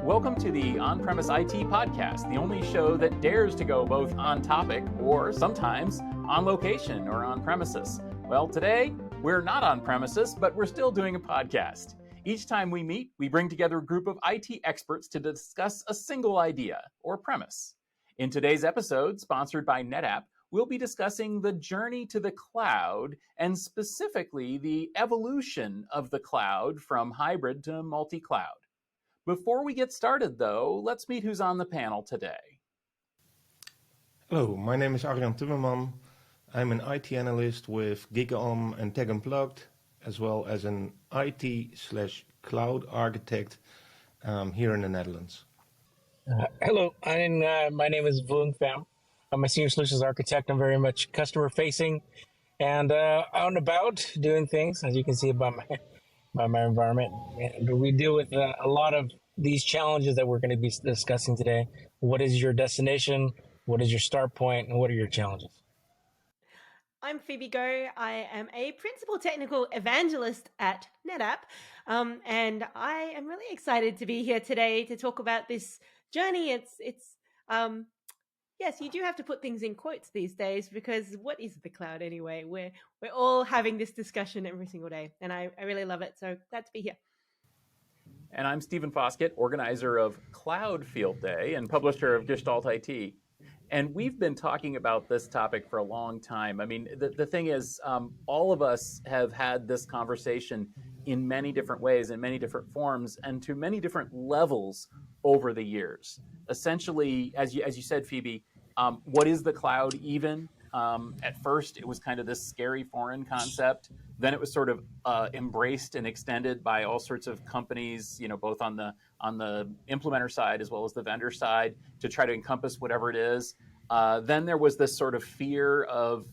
Welcome to the On-Premise IT Podcast, the only show that dares to go both on topic or sometimes on location or on premises. Well, today we're not on premises, but we're still doing a podcast. Each time we meet, we bring together a group of IT experts to discuss a single idea or premise. In today's episode, sponsored by NetApp, we'll be discussing the journey to the cloud and specifically the evolution of the cloud from hybrid to multi-cloud. Before we get started, though, let's meet who's on the panel today. Hello, my name is Arjan Timmerman. I'm an IT analyst with GigaOM and Tech Unplugged, as well as an IT/cloud architect here in the Netherlands. Hello, my name is Vuong Pham. I'm a senior solutions architect. I'm very much customer facing and out and about doing things, as you can see by my environment. And we deal with a lot of these challenges that we're going to be discussing today. What is your destination? What is your start point? And what are your challenges? I'm Phoebe Go. I am a principal technical evangelist at NetApp. And I am really excited to be here today to talk about this journey. Yes, you do have to put things in quotes these days because what is the cloud anyway? We're all having this discussion every single day, and I really love it. So glad to be here. And I'm Stephen Foskett, organizer of Cloud Field Day and publisher of Gestalt IT. And we've been talking about this topic for a long time. I mean, the thing is, all of us have had this conversation in many different ways, in many different forms, and to many different levels over the years. Essentially, as you said, Phoebe, what is the cloud even? At first, it was kind of this scary foreign concept. Then it was sort of embraced and extended by all sorts of companies, both on the implementer side as well as the vendor side, to try to encompass whatever it is. Then there was this sort of fear of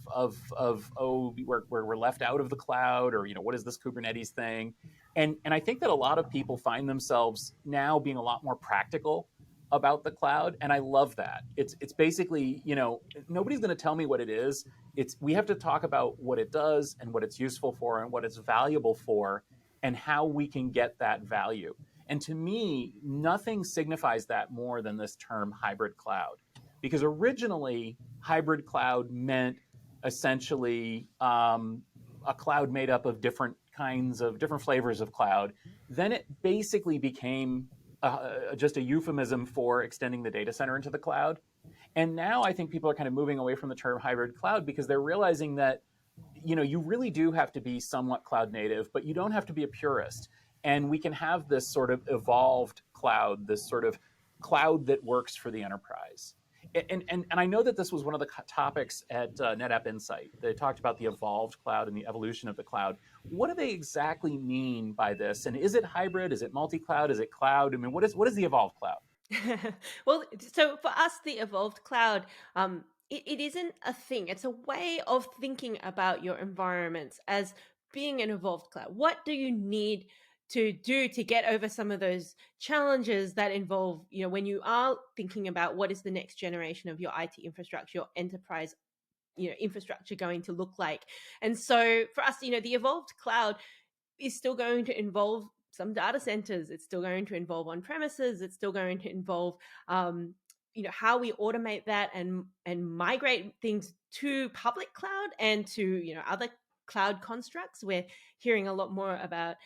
we're left out of the cloud, or what is this Kubernetes thing? And I think that a lot of people find themselves now being a lot more practical about the cloud, and I love that. It's basically, nobody's going to tell me what it is. We have to talk about what it does and what it's useful for and what it's valuable for and how we can get that value. And to me, nothing signifies that more than this term hybrid cloud. Because originally, hybrid cloud meant essentially a cloud made up of different flavors of cloud. Then it basically became just a euphemism for extending the data center into the cloud. And now I think people are kind of moving away from the term hybrid cloud because they're realizing that, you really do have to be somewhat cloud native, but you don't have to be a purist. And we can have this sort of evolved cloud, this sort of cloud that works for the enterprise. And I know that this was one of the topics at NetApp Insight. They talked about the evolved cloud and the evolution of the cloud. What do they exactly mean by this? And is it hybrid? Is it multi-cloud? Is it cloud? I mean, what is the evolved cloud? Well, so for us, the evolved cloud, it isn't a thing. It's a way of thinking about your environments as being an evolved cloud. What do you need to do to get over some of those challenges that involve, when you are thinking about what is the next generation of your IT infrastructure, your enterprise, infrastructure going to look like. And so for us, the evolved cloud is still going to involve some data centers. It's still going to involve on premises. It's still going to involve, how we automate that and migrate things to public cloud and to, other cloud constructs. We're hearing a lot more about,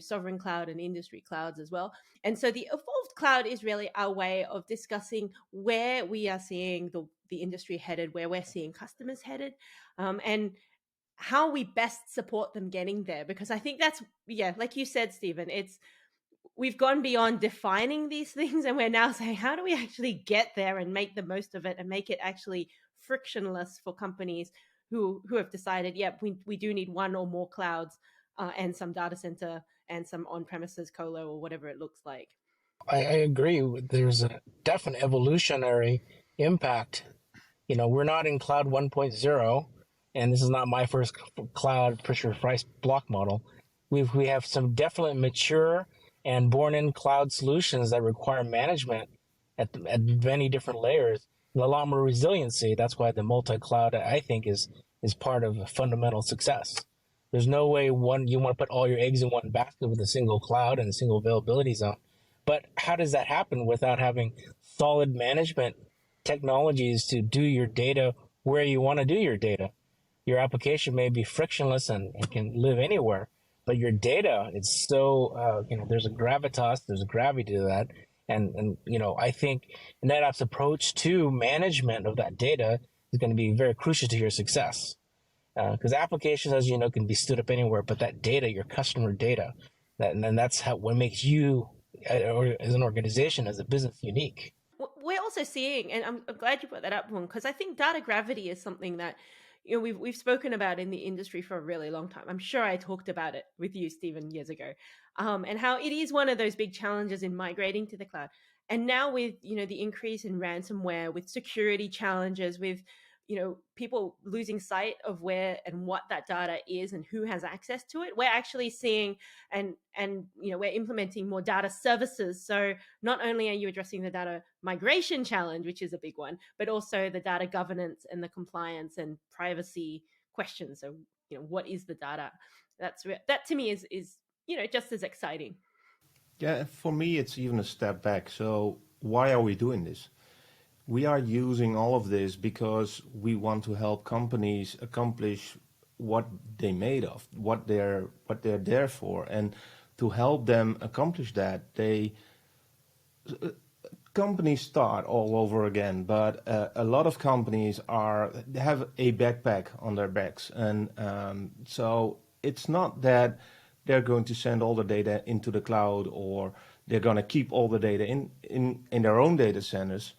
sovereign cloud and industry clouds as well. And so the evolved cloud is really our way of discussing where we are seeing the industry headed, where we're seeing customers headed, and how we best support them getting there. Because I think that's, like you said, Stephen, we've gone beyond defining these things and we're now saying, how do we actually get there and make the most of it and make it actually frictionless for companies who have decided, we do need one or more clouds and some data center and some on-premises colo or whatever it looks like. I agree. There's a definite evolutionary impact. We're not in Cloud 1.0, and this is not my first cloud Fisher-Price block model. We have some definitely mature and born-in cloud solutions that require management at many different layers and a lot more resiliency. That's why the multi-cloud, I think, is part of a fundamental success. There's no way you want to put all your eggs in one basket with a single cloud and a single availability zone. But how does that happen without having solid management technologies to do your data where you want to do your data? Your application may be frictionless and can live anywhere, but your data is so, there's a gravitas, there's a gravity to that. And I think NetApp's approach to management of that data is going to be very crucial to your success. Because applications, as you know, can be stood up anywhere, but that data, your customer data, and then that's what makes you, or as an organization, as a business, unique. We're also seeing, and I'm glad you brought that up, Vuong, because I think data gravity is something that we've spoken about in the industry for a really long time. I'm sure I talked about it with you, Stephen, years ago, and how it is one of those big challenges in migrating to the cloud. And now with the increase in ransomware, with security challenges, with people losing sight of where and what that data is and who has access to it, we're actually seeing and we're implementing more data services. So not only are you addressing the data migration challenge, which is a big one, but also the data governance and the compliance and privacy questions. So what is the data? That to me is just as exciting. Yeah, for me, it's even a step back. So why are we doing this? We are using all of this because we want to help companies accomplish what they made of, what they're there for, and to help them accomplish that, companies start all over again. But a lot of companies have a backpack on their backs, and so it's not that they're going to send all the data into the cloud or they're going to keep all the data in their own data centers.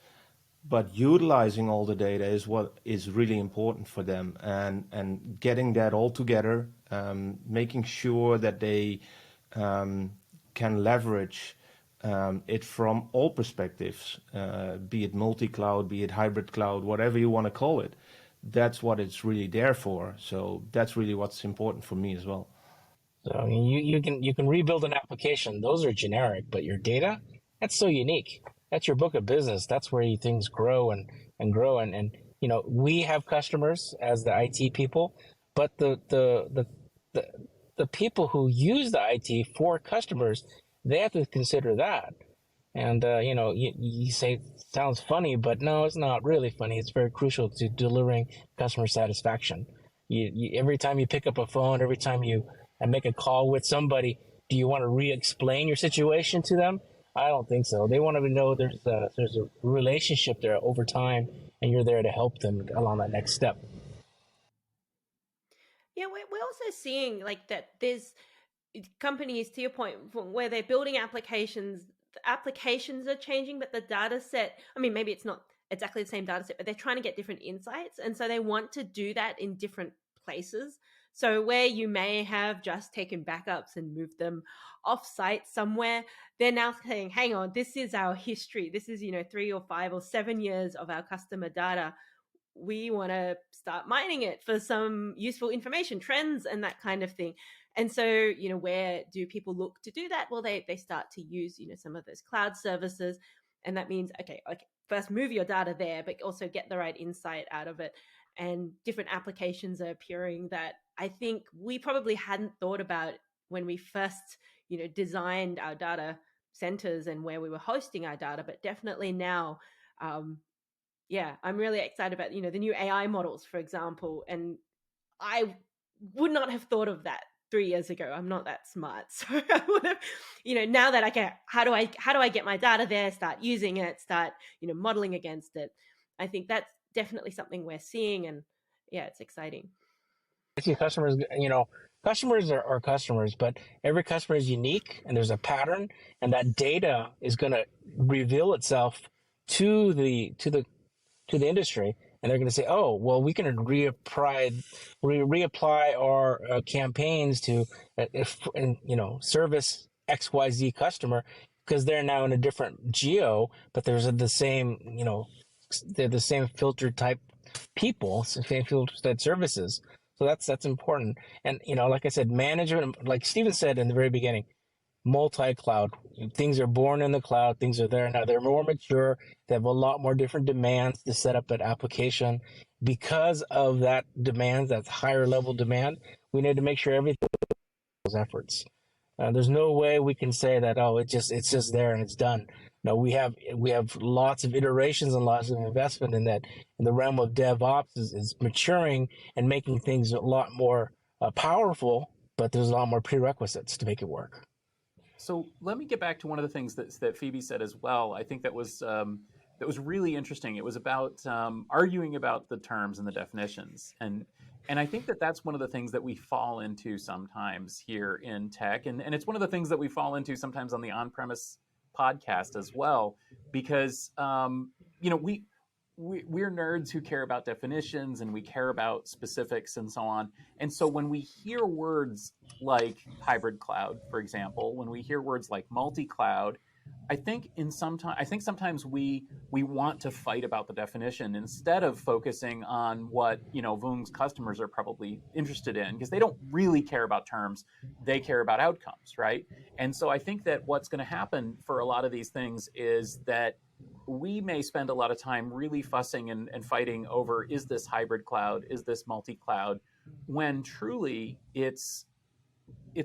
But utilizing all the data is what is really important for them, and getting that all together, making sure that they can leverage it from all perspectives, be it multi-cloud, be it hybrid cloud, whatever you want to call it. That's what it's really there for. So that's really what's important for me as well. So you can rebuild an application. Those are generic, but your data, that's so unique. That's your book of business. That's where things grow and grow. And we have customers as the IT people, but the people who use the IT for customers, they have to consider that. And you say it sounds funny, but no, it's not really funny. It's very crucial to delivering customer satisfaction. Every time you pick up a phone, every time you make a call with somebody, do you want to re-explain your situation to them? I don't think so. They want to know there's a relationship there over time, and you're there to help them along that next step. Yeah, we're also seeing like that there's companies, to your point, where they're building applications. The applications are changing, but the data set, I mean, maybe it's not exactly the same data set, but they're trying to get different insights. And so they want to do that in different places. So where you may have just taken backups and moved them off site somewhere, they're now saying, hang on, this is our history. This is, 3 or 5 or 7 years of our customer data. We want to start mining it for some useful information, trends, and that kind of thing. And so, where do people look to do that? Well, they start to use, some of those cloud services. And that means, okay, first move your data there, but also get the right insight out of it. And different applications are appearing that I think we probably hadn't thought about when we first, designed our data centers and where we were hosting our data. But definitely now, I'm really excited about, the new AI models, for example. And I would not have thought of that 3 years ago. I'm not that smart. So I would have, now that I can, how do I get my data there, start using it, start, modeling against it. I think that's definitely something we're seeing, and yeah, it's exciting. I see customers, customers are customers, but every customer is unique and there's a pattern, and that data is going to reveal itself to the industry, and they're going to say, oh, well, we can reapply our campaigns to service XYZ customer, because they're now in a different geo, but there's the same, they're the same filter type people, same filter type services. So that's important. And, like I said, management, like Stephen said in the very beginning, multi-cloud. Things are born in the cloud. Things are there now. They're more mature. They have a lot more different demands to set up an application. Because of that demand, that higher level demand, we need to make sure everything those efforts. There's no way we can say that, oh, it's just there and it's done. No, we have lots of iterations and lots of investment in that. In the realm of DevOps is maturing and making things a lot more powerful, but there's a lot more prerequisites to make it work. So let me get back to one of the things that Phoebe said as well. I think that was really interesting. It was about arguing about the terms and the definitions, and I think that that's one of the things that we fall into sometimes here in tech, and it's one of the things that we fall into sometimes on the on-premise podcast as well, because we're nerds who care about definitions and we care about specifics and so on. And so when we hear words like hybrid cloud, for example, when we hear words like multi-cloud, I think sometimes we want to fight about the definition instead of focusing on what Vuong's customers are probably interested in, because they don't really care about terms, they care about outcomes, right? And so I think that what's going to happen for a lot of these things is that we may spend a lot of time really fussing and fighting over, is this hybrid cloud, is this multi-cloud, when truly it's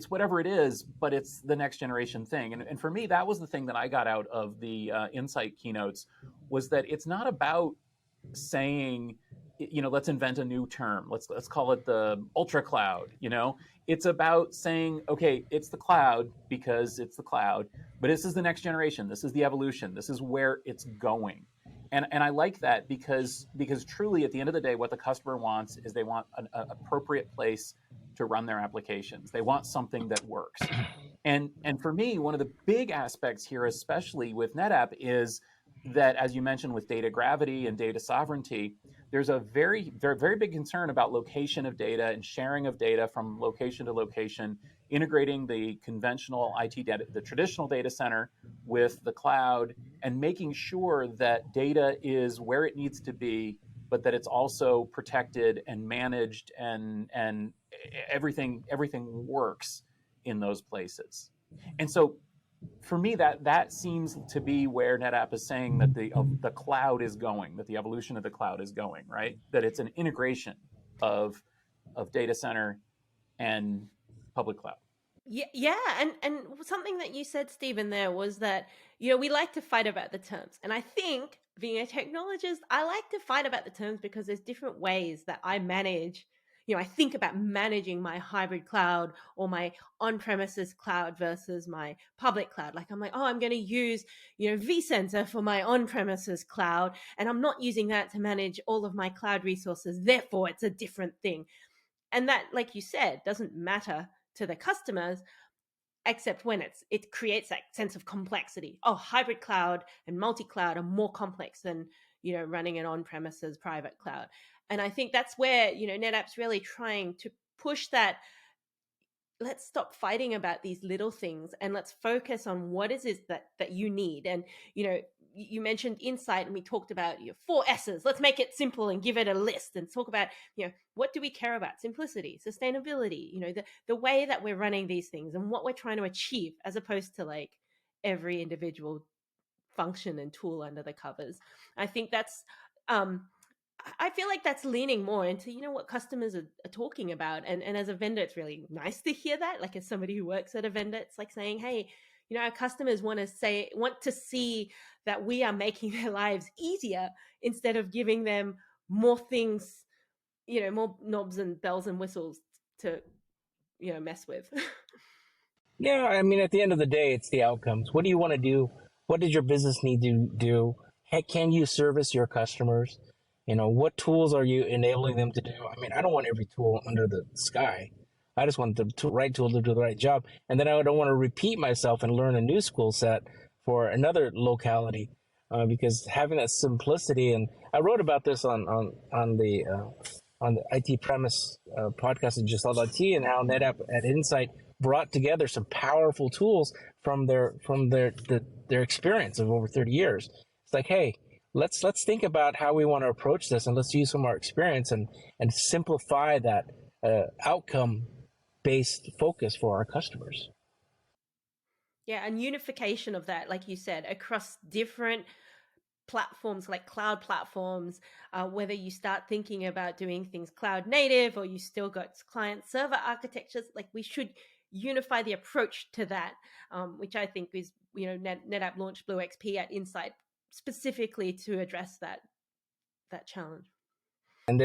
whatever it is, but it's the next generation thing. And for me, that was the thing that I got out of the Insight keynotes, was that it's not about saying, let's invent a new term. Let's call it the ultra cloud. It's about saying, okay, it's the cloud because it's the cloud, but this is the next generation. This is the evolution. This is where it's going. And I like that because truly at the end of the day, what the customer wants is they want an appropriate place to run their applications. They want something that works. And for me, one of the big aspects here, especially with NetApp, is that, as you mentioned, with data gravity and data sovereignty, there's a very, very, very big concern about location of data and sharing of data from location to location, integrating the conventional IT data, the traditional data center, with the cloud, and making sure that data is where it needs to be, but that it's also protected and managed, and everything works in those places. And so for me, that seems to be where NetApp is saying that the cloud is going, that the evolution of the cloud is going, right? That it's an integration of data center and public cloud. Yeah, and something that you said, Stephen, there was that we like to fight about the terms, and I think being a technologist, I like to fight about the terms because there's different ways that I manage. I think about managing my hybrid cloud or my on-premises cloud versus my public cloud. Like I'm like, oh, I'm going to use vCenter for my on-premises cloud, and I'm not using that to manage all of my cloud resources. Therefore, it's a different thing, and that, like you said, doesn't matter to the customers, except when it creates that sense of complexity. Oh, hybrid cloud and multi-cloud are more complex than running an on-premises private cloud. And I think that's where NetApp's really trying to push that. Let's stop fighting about these little things and let's focus on what is it that you need. And you mentioned Insight, and we talked about 4 S's. Let's make it simple and give it a list and talk about what do we care about? Simplicity, sustainability, the way that we're running these things and what we're trying to achieve, as opposed to like every individual function and tool under the covers. I think that's I feel like that's leaning more into what customers are talking about, and as a vendor, it's really nice to hear that. Like, as somebody who works at a vendor, it's like saying, hey, our customers want to see that we are making their lives easier instead of giving them more things, more knobs and bells and whistles to mess with. Yeah, I mean, at the end of the day, it's the outcomes. What do you want to do? What does your business need to do? Can you service your customers? What tools are you enabling them to do? I mean, I don't want every tool under the sky. I just want the right tool to do the right job. And then I don't want to repeat myself and learn a new skill set for another locality, because having that simplicity, and I wrote about this on the IT premise podcast of Just IT, and how NetApp at Insight brought together some powerful tools from their experience of over 30 years. It's like, hey, let's think about how we want to approach this, and let's use some of our experience and simplify that outcome based focus for our customers. Yeah, and unification of that, like you said, across different platforms, like cloud platforms, whether you start thinking about doing things cloud native or you still got client server architectures, like we should unify the approach to that, which I think is, NetApp launched Blue XP at Insight specifically to address that challenge. And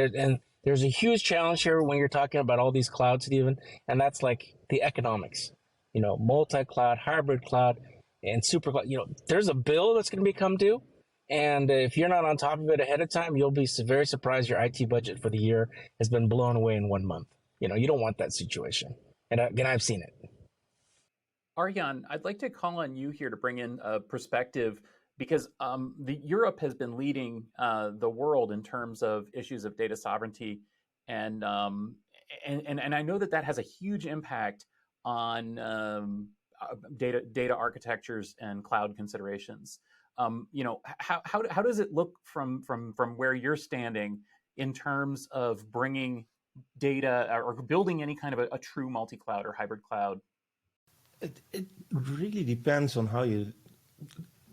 there's a huge challenge here when you're talking about all these clouds, Stephen, and that's like the economics. Multi-cloud, hybrid cloud, and super cloud. There's a bill that's going to become due, and if you're not on top of it ahead of time, you'll be very surprised your IT budget for the year has been blown away in 1 month. You don't want that situation, and again, I've seen it. Arjan, I'd like to call on you here to bring in a perspective, because Europe has been leading the world in terms of issues of data sovereignty, and I know that has a huge impact on data architectures and cloud considerations. How does it look from where you're standing in terms of bringing data or building any kind of a true multi-cloud or hybrid cloud? It really depends on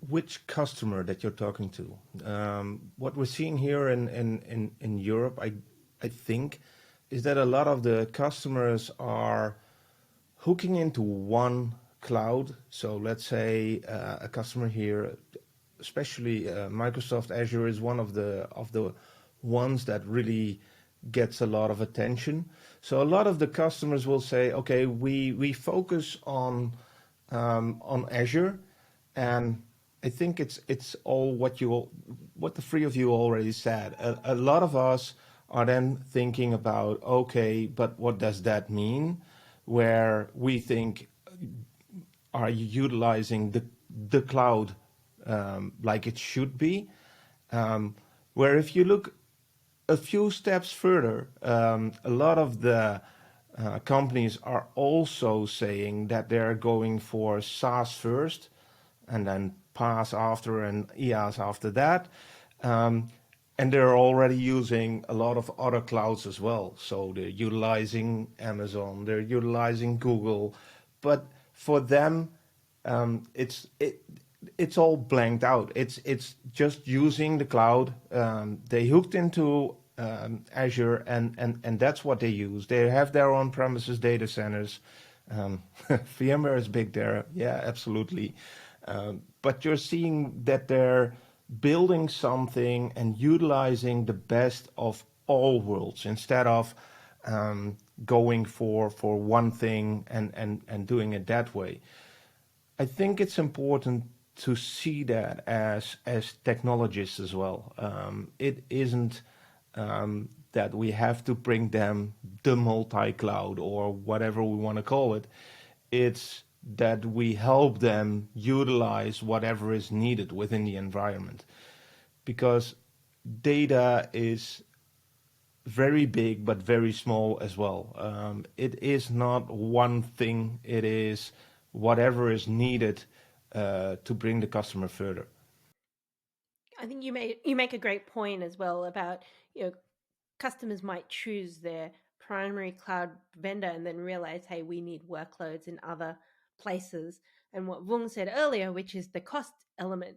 which customer that you're talking to. What we're seeing here in Europe, I think, is that a lot of the customers are hooking into one cloud. So let's say a customer here, especially Microsoft Azure, is one of the ones that really gets a lot of attention. So a lot of the customers will say, okay, we focus on Azure, and I think it's all what the three of you already said. A lot of us are then thinking about, okay, but what does that mean? Where we think, are you utilizing the cloud like it should be? Where if you look a few steps further, a lot of the companies are also saying that they're going for SaaS first, and then PaaS after, and IaaS after that. And they're already using a lot of other clouds as well. So they're utilizing Amazon, they're utilizing Google, but for them, it's all blanked out. It's just using the cloud. They hooked into Azure, and that's what they use. They have their own premises data centers. VMware is big there, yeah, absolutely. But you're seeing that they're building something and utilizing the best of all worlds instead of going for one thing and doing it that way. I think it's important to see that as technologists as well. It isn't that we have to bring them the multi-cloud or whatever we want to call it. It's that we help them utilize whatever is needed within the environment, because data is very big but very small as well. It is not one thing. It is whatever is needed to bring the customer further. I think you make a great point as well about, customers might choose their primary cloud vendor and then realize, hey, we need workloads in other places. And what Vuong said earlier, which is the cost element,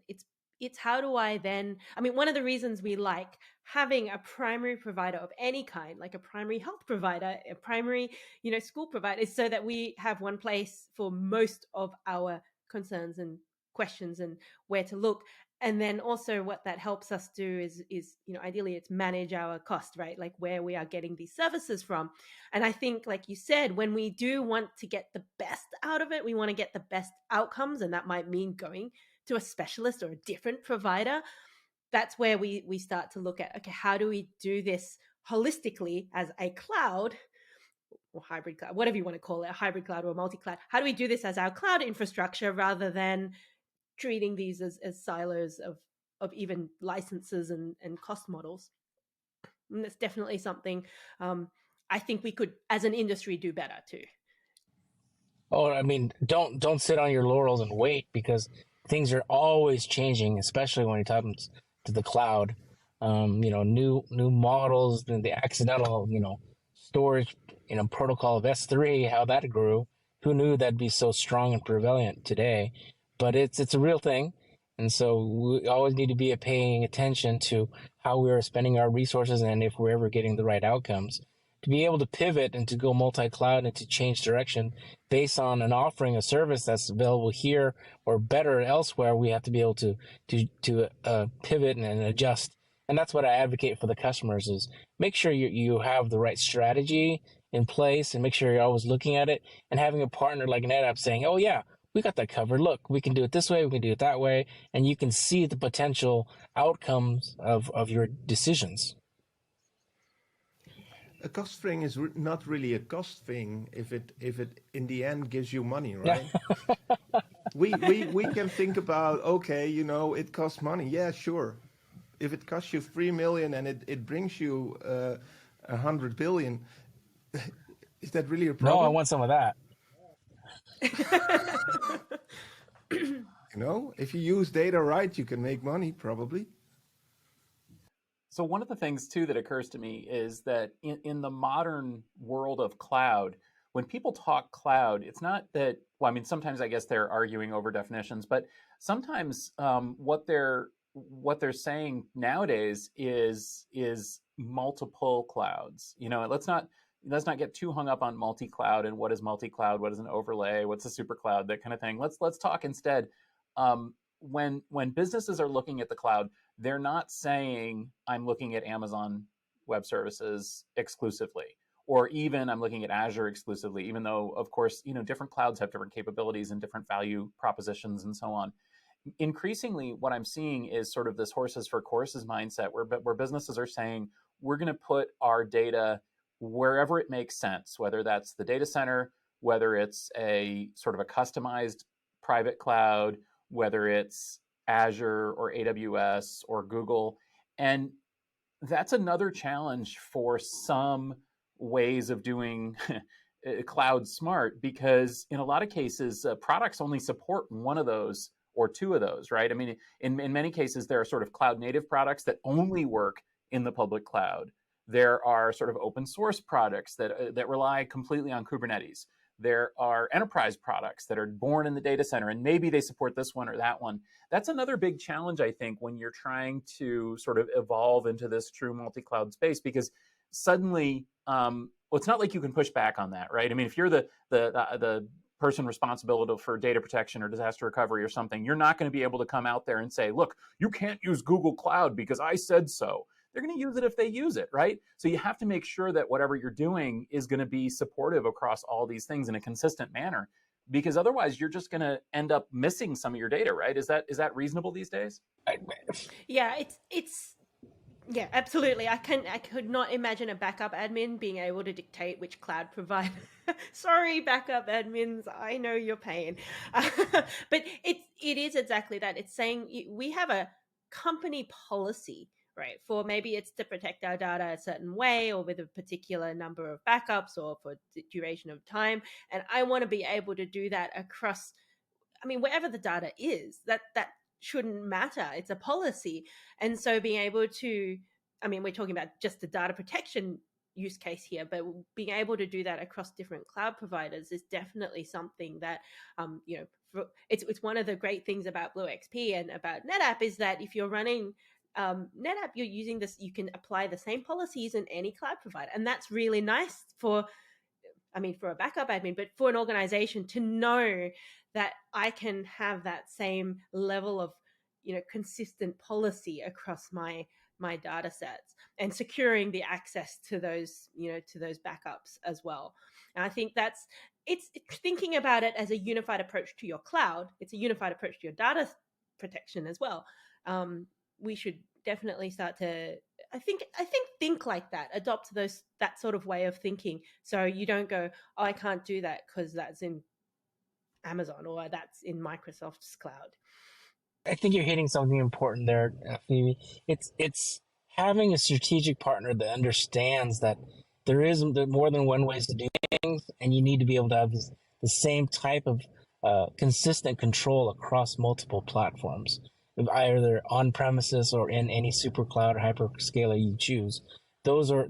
it's how do I then, one of the reasons we like having a primary provider of any kind, like a primary health provider, a primary, school provider, is so that we have one place for most of our concerns and questions and where to look. And then also what that helps us do is ideally it's manage our cost, right? Like where we are getting these services from. And I think, like you said, when we do want to get the best out of it, we want to get the best outcomes. And that might mean going to a specialist or a different provider. That's where we start to look at, okay, how do we do this holistically as a cloud or hybrid cloud, whatever you want to call it, a hybrid cloud or multi-cloud? How do we do this as our cloud infrastructure rather than treating these as silos of even licenses and cost models? And that's definitely something I think we could, as an industry, do better too. Oh, don't sit on your laurels and wait, because things are always changing, especially when you're talking to the cloud. New models, the accidental, storage, protocol of S3, how that grew. Who knew that'd be so strong and prevalent today? But it's a real thing. And so we always need to be paying attention to how we are spending our resources and if we're ever getting the right outcomes. to be able to pivot and to go multi-cloud and to change direction based on an offering, a service that's available here or better elsewhere, we have to be able to pivot and adjust. And that's what I advocate for the customers is make sure you have the right strategy in place and make sure you're always looking at it and having a partner like NetApp saying, oh yeah, we got that covered. Look, we can do it this way, we can do it that way, and you can see the potential outcomes of your decisions. A cost thing is not really a cost thing if it in the end gives you money, right? we can think about, okay, you know, it costs money. Yeah, sure. If it costs you 3 million and it brings you 100 billion, is that really a problem? No, I want some of that. You know, if you use data right, you can make money, probably. So one of the things too that occurs to me is that in the modern world of cloud, when people talk cloud, it's not that, well, I mean, sometimes I guess they're arguing over definitions, but sometimes what they're saying nowadays is multiple clouds. You know, let's not get too hung up on multi-cloud and what is multi-cloud, what is an overlay, what's a super cloud, that kind of thing. Let's talk instead. When businesses are looking at the cloud, they're not saying I'm looking at Amazon Web Services exclusively, or even I'm looking at Azure exclusively, even though, of course, you know, different clouds have different capabilities and different value propositions and so on. Increasingly, what I'm seeing is sort of this horses for courses mindset where businesses are saying, we're going to put our data wherever it makes sense, whether that's the data center, whether it's a sort of a customized private cloud, whether it's Azure or AWS or Google. And that's another challenge for some ways of doing cloud smart, because in a lot of cases, products only support one of those or two of those, right? I mean, in many cases, there are sort of cloud native products that only work in the public cloud. There are sort of open source products that rely completely on Kubernetes. There are enterprise products that are born in the data center, and maybe they support this one or that one. That's another big challenge, I think, when you're trying to sort of evolve into this true multi-cloud space, because suddenly, well, it's not like you can push back on that, right? I mean, if you're the person responsible for data protection or disaster recovery or something, you're not going to be able to come out there and say, look, you can't use Google Cloud because I said so. They're going to use it if they use it, right? So you have to make sure that whatever you're doing is going to be supportive across all these things in a consistent manner, because otherwise you're just going to end up missing some of your data, right? Is that reasonable these days? Yeah, it's yeah, absolutely. I could not imagine a backup admin being able to dictate which cloud provider. Sorry, backup admins, I know your pain. But it is exactly that. It's saying we have a company policy, right? For maybe it's to protect our data a certain way or with a particular number of backups or for the duration of time. And I want to be able to do that across, I mean, wherever the data is, that shouldn't matter. It's a policy. And so being able to, I mean, we're talking about just the data protection use case here, but being able to do that across different cloud providers is definitely something that, you know, it's one of the great things about Blue XP and about NetApp is that if you're running NetApp, you're using this, you can apply the same policies in any cloud provider. And that's really nice for, I mean, for a backup admin, but for an organization to know that I can have that same level of, you know, consistent policy across my data sets and securing the access to those, you know, to those backups as well. And I think it's thinking about it as a unified approach to your cloud. It's a unified approach to your data protection as well. We should definitely start to, I think like that, adopt that sort of way of thinking. So you don't go, oh, I can't do that because that's in Amazon or that's in Microsoft's cloud. I think you're hitting something important there, Phoebe. It's having a strategic partner that understands that there is more than one ways to do things, and you need to be able to have the same type of consistent control across multiple platforms, either on premises or in any super cloud or hyperscaler you choose. Those are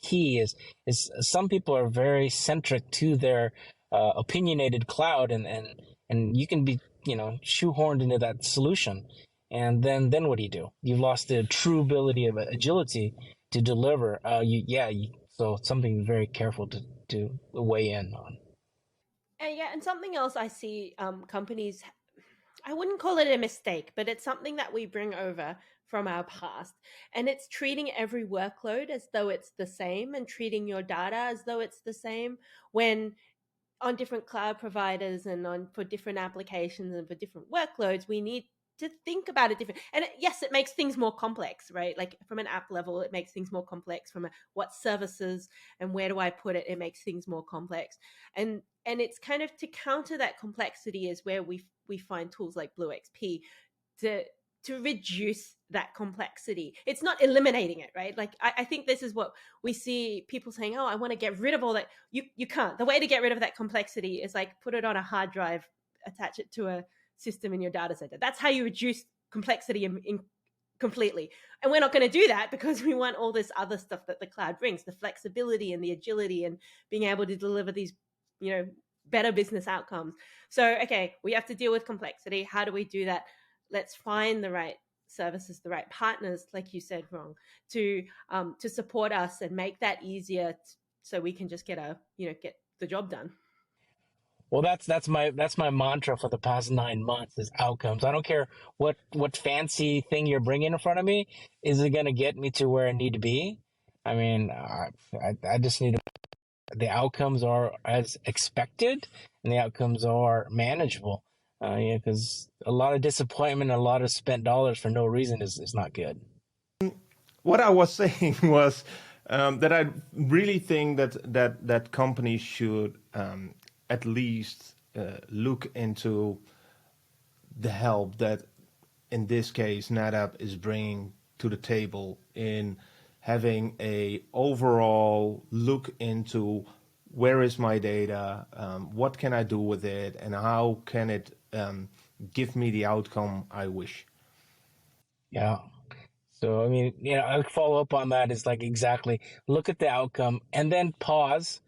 key. Is some people are very centric to their opinionated cloud, and you can be, you know, shoehorned into that solution, and then what do? You've lost the true ability of agility to deliver. So So it's something very careful to weigh in on. And something else I see companies, I wouldn't call it a mistake, but it's something that we bring over from our past. And it's treating every workload as though it's the same and treating your data as though it's the same, when on different cloud providers and on for different applications and for different workloads, we need to think about it different. And yes, it makes things more complex, right? Like from an app level, it makes things more complex. From what services and where do I put it, it makes things more complex. And it's kind of to counter that complexity is where we find tools like BlueXP to reduce that complexity. It's not eliminating it, right? Like I think this is what we see people saying, oh, I want to get rid of all that. You can't. The way to get rid of that complexity is like put it on a hard drive, attach it to a system in your data center. That's how you reduce complexity in completely. And we're not going to do that because we want all this other stuff that the cloud brings, the flexibility and the agility and being able to deliver these, better business outcomes. So, okay, we have to deal with complexity. How do we do that? Let's find the right services, the right partners, like you said, Vuong, to support us and make that easier, so we can just get the job done. Well, that's my mantra for the past 9 months is outcomes. I don't care what fancy thing you're bringing in front of me. Is it going to get me to where I need to be? I mean, I just need the outcomes are as expected and the outcomes are manageable. Because a lot of disappointment, a lot of spent dollars for no reason is not good. What I was saying was that I really think that companies should at least look into the help that, in this case, NetApp is bringing to the table in having a overall look into where is my data, what can I do with it, and how can it give me the outcome I wish. Yeah. So, I mean, I follow up on that is like exactly look at the outcome and then pause,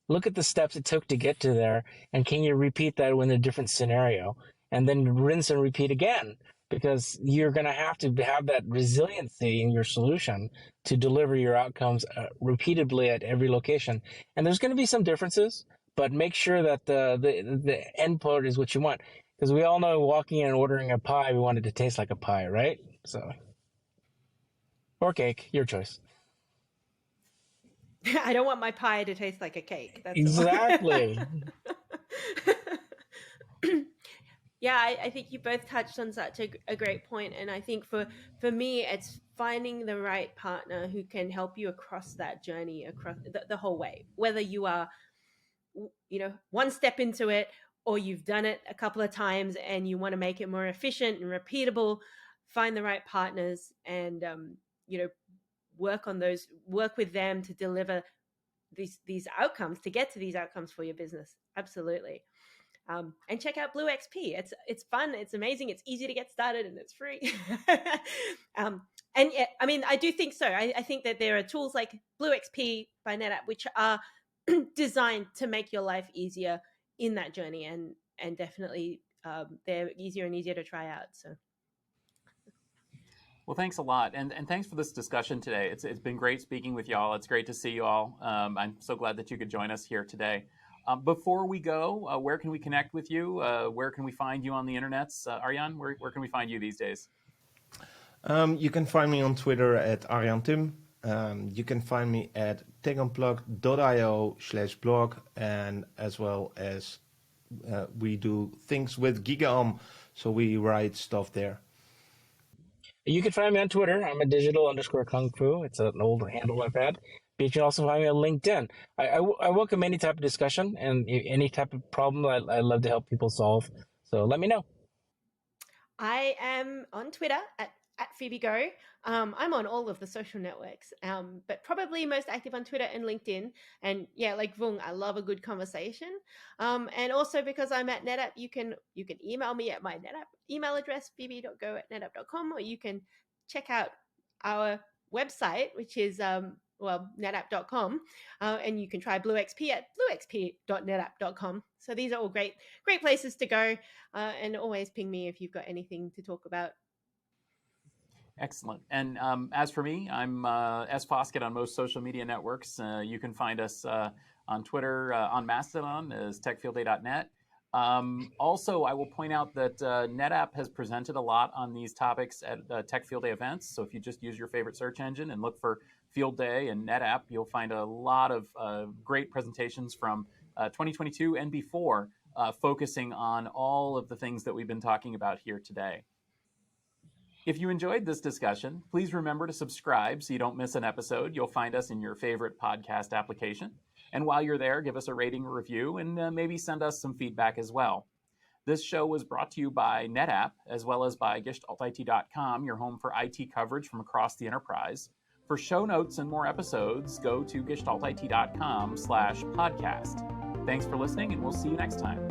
look at the steps it took to get to there, and can you repeat that in a different scenario? And then rinse and repeat again, because you're going to have that resiliency in your solution to deliver your outcomes repeatedly at every location. And there's going to be some differences, but make sure that the end product is what you want. Because we all know walking in and ordering a pie, we want it to taste like a pie, right? So, or cake, your choice. I don't want my pie to taste like a cake. That's exactly. Yeah, I think you both touched on such a great point. And I think for me, it's finding the right partner who can help you across that journey, across the whole way, whether you are, one step into it or you've done it a couple of times and you want to make it more efficient and repeatable. Find the right partners and, work with them to deliver these outcomes, to get to these outcomes for your business. Absolutely. And check out BlueXP. It's fun, it's amazing, it's easy to get started, and it's free. And yeah, I mean, I do think so. I think that there are tools like BlueXP by NetApp which are designed to make your life easier in that journey, and definitely they're easier and easier to try out. So. Well, thanks a lot, and thanks for this discussion today. It's been great speaking with y'all. It's great to see you all. I'm so glad that you could join us here today. Before we go, where can we connect with you? Where can we find you on the internets? Arjan, where can we find you these days? You can find me on Twitter at Arjan Tim. You can find me at techunplugged.io/blog, and as well as we do things with GigaOM, so we write stuff there. You can find me on Twitter. I'm a digital_kung fu. It's an old handle I've had. But you can also find me on LinkedIn. I welcome any type of discussion and any type of problem I love to help people solve. So let me know. I am on Twitter at Phoebe Go. I'm on all of the social networks, but probably most active on Twitter and LinkedIn. And yeah, like Vuong, I love a good conversation. And also because I'm at NetApp, you can email me at my NetApp email address, phoebe.go@netapp.com, or you can check out our website, which is netapp.com, and you can try BlueXP at bluexp.netapp.com. So these are all great places to go, and always ping me if you've got anything to talk about. Excellent. And as for me, I'm S. Foskett on most social media networks. You can find us on Twitter, on Mastodon as techfieldday.net. Also, I will point out that NetApp has presented a lot on these topics at Tech Field Day events. So if you just use your favorite search engine and look for Field Day and NetApp, you'll find a lot of great presentations from 2022 and before, focusing on all of the things that we've been talking about here today. If you enjoyed this discussion, please remember to subscribe so you don't miss an episode. You'll find us in your favorite podcast application. And while you're there, give us a rating or review and maybe send us some feedback as well. This show was brought to you by NetApp, as well as by GestaltIT.com, your home for IT coverage from across the enterprise. For show notes and more episodes, go to GestaltIT.com/podcast. Thanks for listening, and we'll see you next time.